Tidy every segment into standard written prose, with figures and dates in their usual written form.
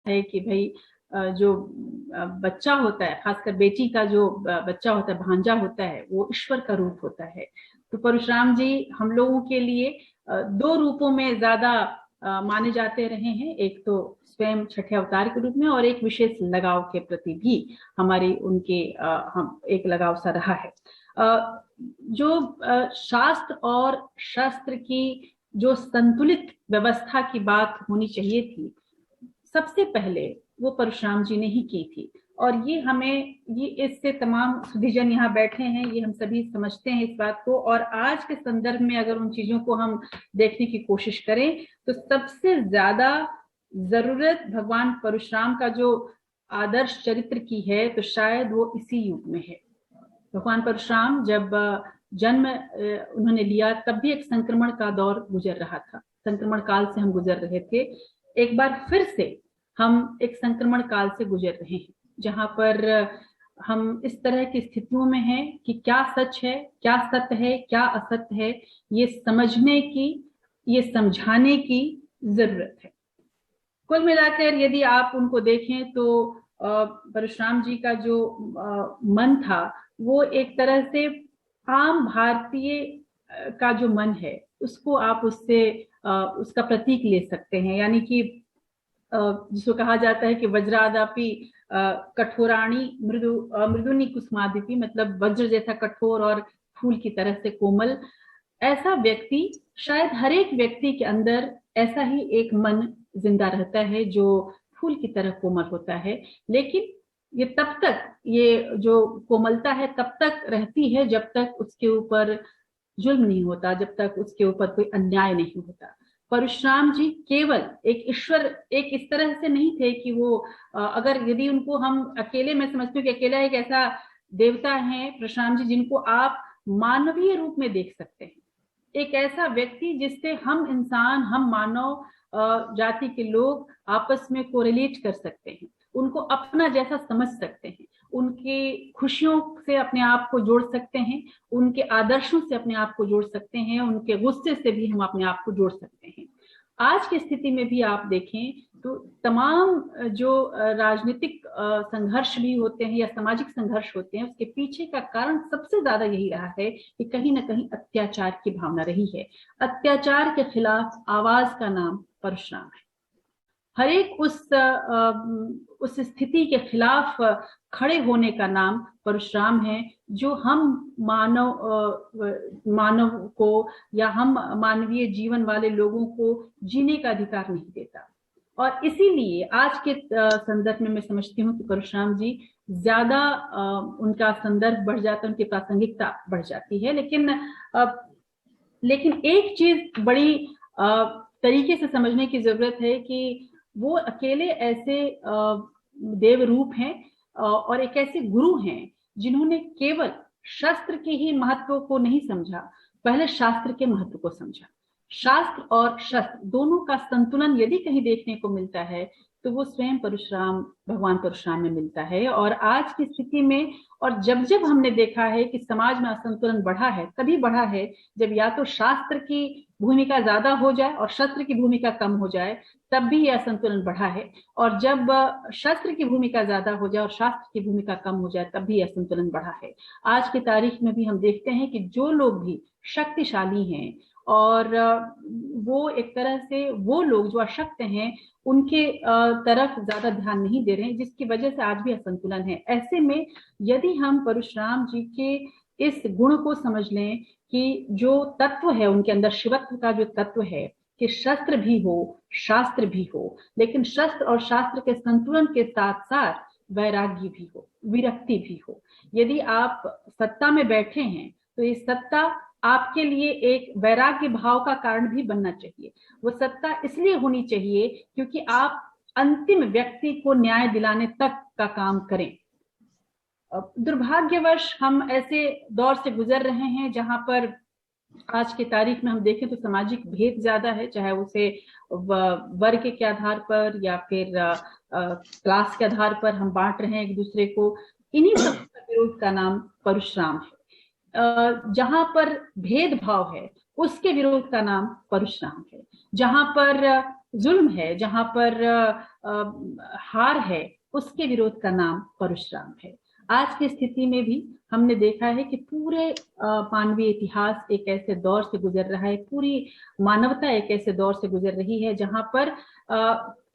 है कि भाई जो बच्चा होता है, खासकर बेटी का जो बच्चा होता है, भांजा होता है, वो ईश्वर का रूप होता है। तो परशुराम जी हम लोगों के लिए दो रूपों में ज्यादा माने जाते रहे हैं। एक तो स्वयं छठे अवतार के रूप में, और एक विशेष लगाव के प्रति भी हमारी उनके हम एक लगाव सा रहा है। जो शास्त्र और शस्त्र की जो संतुलित व्यवस्था की बात होनी चाहिए थी, सबसे पहले वो परशुराम जी ने ही की थी। और ये इससे तमाम सुधीजन यहाँ बैठे हैं, ये हम सभी समझते हैं इस बात को। और आज के संदर्भ में अगर उन चीजों को हम देखने की कोशिश करें तो सबसे ज्यादा जरूरत भगवान परशुराम का जो आदर्श चरित्र की है, तो शायद वो इसी युग में है। भगवान परशुराम जब जन्म उन्होंने लिया, तब भी एक संक्रमण का दौर गुजर रहा था, संक्रमण काल से हम गुजर रहे थे। एक बार फिर से हम एक संक्रमण काल से गुजर रहे हैं, जहां पर हम इस तरह की स्थितियों में हैं कि क्या सच है, क्या सत्य है, क्या असत्य है, ये समझने की, ये समझाने की जरूरत है। कुल मिलाकर यदि आप उनको देखें तो परशुराम जी का जो मन था, वो एक तरह से आम भारतीय का जो मन है, उसको आप उससे उसका प्रतीक ले सकते हैं। यानी कि जिसको कहा जाता है कि वज्रादापि कठोराणी मृदुनी कुसुमादिपि, मतलब वज्र जैसा कठोर और फूल की तरह से कोमल। ऐसा व्यक्ति, शायद हर एक व्यक्ति के अंदर ऐसा ही एक मन जिंदा रहता है जो फूल की तरह कोमल होता है। लेकिन ये तब तक, ये जो कोमलता है तब तक रहती है जब तक उसके ऊपर जुल्म नहीं होता, जब तक उसके ऊपर कोई अन्याय नहीं होता। परशुराम जी केवल एक ईश्वर, एक इस तरह से नहीं थे कि वो अगर यदि उनको हम अकेले, मैं समझती हूँ कि अकेला एक ऐसा देवता है परशुराम जी जिनको आप मानवीय रूप में देख सकते हैं। एक ऐसा व्यक्ति जिससे हम इंसान, हम मानव जाति के लोग आपस में कोरिलेट कर सकते हैं, उनको अपना जैसा समझ सकते हैं, उनकी खुशियों से अपने आप को जोड़ सकते हैं, उनके आदर्शों से अपने आप को जोड़ सकते हैं, उनके गुस्से से भी हम अपने आप को जोड़ सकते हैं। आज की स्थिति में भी आप देखें तो तमाम जो राजनीतिक संघर्ष भी होते हैं या सामाजिक संघर्ष होते हैं, उसके पीछे का कारण सबसे ज्यादा यही रहा है कि कहीं ना कहीं अत्याचार की भावना रही है। अत्याचार के खिलाफ आवाज का नाम परशुराम है। हर एक उस स्थिति के खिलाफ खड़े होने का नाम परशुराम है, जो हम मानव को या हम मानवीय जीवन वाले लोगों को जीने का अधिकार नहीं देता। और इसीलिए आज के संदर्भ में मैं समझती हूँ कि परशुराम जी ज्यादा उनका संदर्भ बढ़ जाता है, उनकी प्रासंगिकता बढ़ जाती है। लेकिन एक चीज बड़ी तरीके से समझने की जरूरत है कि वो अकेले ऐसे देव रूप हैं और एक ऐसे गुरु हैं जिन्होंने केवल शस्त्र के ही महत्व को नहीं समझा, पहले शास्त्र के महत्व को समझा। शास्त्र और शस्त्र दोनों का संतुलन यदि कहीं देखने को मिलता है तो वो स्वयं परशुराम, भगवान परशुराम में मिलता है। और आज की स्थिति में, और जब जब हमने देखा है कि समाज में असंतुलन बढ़ा है, तभी बढ़ा है जब या तो शास्त्र की भूमिका ज्यादा हो जाए और शस्त्र की भूमिका कम हो जाए, तब भी यह असंतुलन बढ़ा है। और जब शस्त्र की भूमिका ज्यादा हो जाए और शास्त्र की भूमिका कम हो जाए, तब भी असंतुलन बढ़ा है। आज की तारीख में भी हम देखते हैं कि जो लोग भी शक्तिशाली हैं और वो एक तरह से वो लोग जो अशक्त हैं, उनके तरफ ज्यादा ध्यान नहीं दे रहे हैं, जिसकी वजह से आज भी असंतुलन है। ऐसे में यदि हम परशुराम जी के इस गुण को समझ लें कि जो तत्व है उनके अंदर, शिवत्व का जो तत्व है, कि शस्त्र भी हो, शास्त्र भी हो, लेकिन शस्त्र और शास्त्र के संतुलन के साथ साथ वैराग्य भी हो, विरक्ति भी हो। यदि आप सत्ता में बैठे हैं तो ये सत्ता आपके लिए एक वैराग्य भाव का कारण भी बनना चाहिए। वो सत्ता इसलिए होनी चाहिए क्योंकि आप अंतिम व्यक्ति को न्याय दिलाने तक का काम करें। दुर्भाग्यवश हम ऐसे दौर से गुजर रहे हैं जहां पर आज की तारीख में हम देखें तो सामाजिक भेद ज्यादा है, चाहे उसे वर्ग के आधार पर या फिर क्लास के आधार पर हम बांट रहे हैं एक दूसरे को। इन्हीं सब विरोध का नाम परशुराम है। जहां पर भेदभाव है उसके विरोध का नाम परशुराम है। जहां पर जुल्म है, जहां पर हार है, उसके विरोध का नाम परशुराम है। आज की स्थिति में भी हमने देखा है कि पूरे मानवीय इतिहास एक ऐसे दौर से गुजर रहा है, पूरी मानवता एक ऐसे दौर से गुजर रही है जहां पर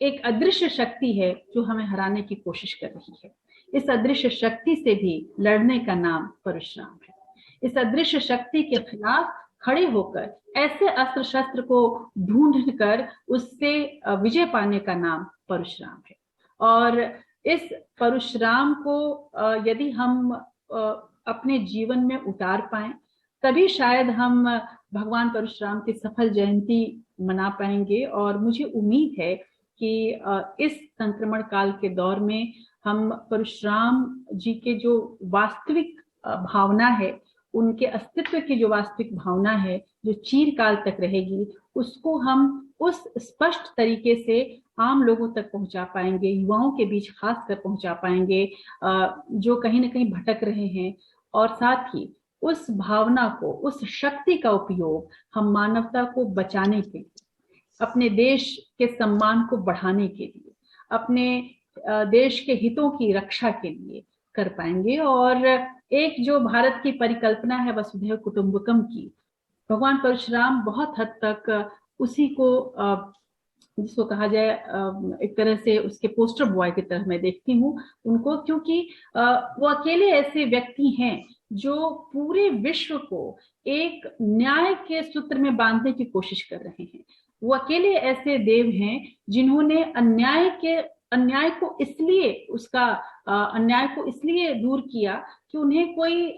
एक अदृश्य शक्ति है जो हमें हराने की कोशिश कर रही है। इस अदृश्य शक्ति से भी लड़ने का नाम परशुराम है। इस अदृश्य शक्ति के खिलाफ खड़े होकर ऐसे अस्त्र शस्त्र को ढूंढ कर उससे विजय पाने का नाम परशुराम है। और इस परशुराम को यदि हम अपने जीवन में उतार पाए, तभी शायद हम भगवान परशुराम की सफल जयंती मना पाएंगे। और मुझे उम्मीद है कि इस संक्रमण काल के दौर में हम परशुराम जी के जो वास्तविक भावना है, उनके अस्तित्व की जो वास्तविक भावना है, जो चिरकाल तक रहेगी, उसको हम उस स्पष्ट तरीके से आम लोगों तक पहुंचा पाएंगे, युवाओं के बीच खास कर पहुंचा पाएंगे जो कहीं ना कहीं भटक रहे हैं। और साथ ही उस भावना को, उस शक्ति का उपयोग हम मानवता को बचाने के लिए, अपने देश के सम्मान को बढ़ाने के लिए, अपने देश के हितों की रक्षा के लिए कर पाएंगे। और एक जो भारत की परिकल्पना है वसुधैव कुटुंबकम की, भगवान परशुराम बहुत हद तक उसी को जिसको कहा जाए एक तरह से उसके पोस्टर बॉय की तरह मैं देखती हूँ उनको, क्योंकि वो अकेले ऐसे व्यक्ति हैं जो पूरे विश्व को एक न्याय के सूत्र में बांधने की कोशिश कर रहे हैं। वो अकेले ऐसे देव हैं जिन्होंने अन्याय को इसलिए दूर किया कि उन्हें कोई